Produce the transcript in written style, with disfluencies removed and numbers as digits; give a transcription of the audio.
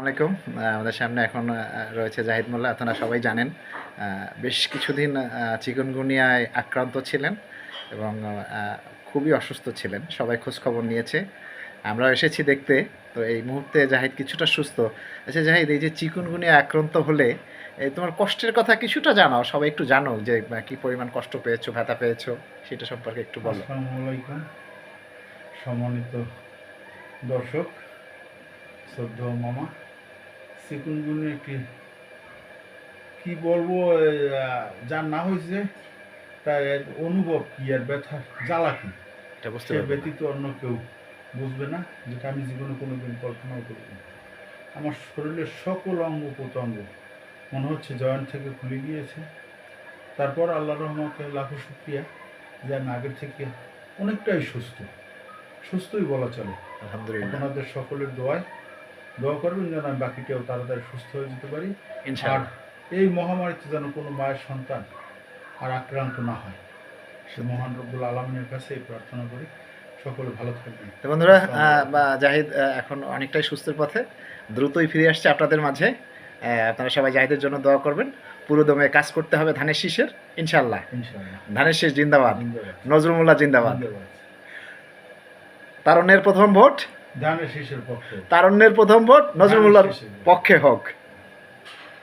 আলাইকুম। আমাদের সামনে এখন রয়েছে জাহিদ মোল্লা। আপনারা সবাই জানেন বেশ কিছুদিন চিকুনগুনিয়ায় আক্রান্ত ছিলেন এবং খুবই অসুস্থ ছিলেন। সবাই খোঁজখবর নিয়েছে, আমরা এসেছি দেখতে। তো এই মুহূর্তে জাহিদ কিছুটা সুস্থ। আচ্ছা জাহিদ, এই যে চিকুনগুনিয়া আক্রান্ত হলে এই তোমার কষ্টের কথা কিছুটা জানাও, সবাই একটু জানো যে কি পরিমাণ কষ্ট পেয়েছো, ব্যথা পেয়েছো, সেটা সম্পর্কে একটু বলো। আসসালামু আলাইকুম সম্মানিত দর্শক, শ্রদ্ধেয় মামা। চিকুনগুনিয়া কি বলবো, যার না হয়েছে তার এর অনুভব কি আর ব্যথা জ্বালা কি এটা বুঝতে সে পারবো না। ব্যতীত অন্য কেউ বুঝবে না, যেটা আমি জীবনে কোনোদিন কল্পনাও করিনি। আমার শরীরের সকল অঙ্গ প্রত্যঙ্গ মনে হচ্ছে জয়েন্ট থেকে খুলে গিয়েছে। তারপর আল্লাহ রহমতে লাখো শুক্রিয়া যে আমি আগের থেকে অনেকটাই সুস্থই বলা চলে। আলহামদুলিল্লাহ, আপনাদের সকলের দোয়া করবেন যেন আমি বাকিটাও তাড়াতাড়ি সুস্থ হয়ে যেতে পারি। আর ইনশাআল্লাহ। এই মহামারীতে যেন কোনো মায়ের সন্তান আর আক্রান্ত না হয়, সে মহান রব্বুল আলমিনের কাছে এই প্রার্থনা করি। সকলে ভালো থাকবেন। তো বন্ধুরা, জাহিদ এখন অনেকটাই সুস্থের পথে, দ্রুতই ফিরে আসছে আপনাদের মাঝে। আপনারা সবাই জাহিদের জন্য দোয়া করবেন। পুরো দমে কাজ করতে হবে ধানের শীষের, ইনশাল্লাহ। ইনশাআল্লাহ। ধানের শীষ জিন্দাবাদ, জিন্দাবাদ। নজরুল মোল্লা জিন্দাবাদ। জিন্দাবাদ। তারুণ্যের প্রথম ভোট ধানের শীষের পক্ষে, তারুণ্যের প্রথম ভোট নজরুল মোল্লার পক্ষে হোক।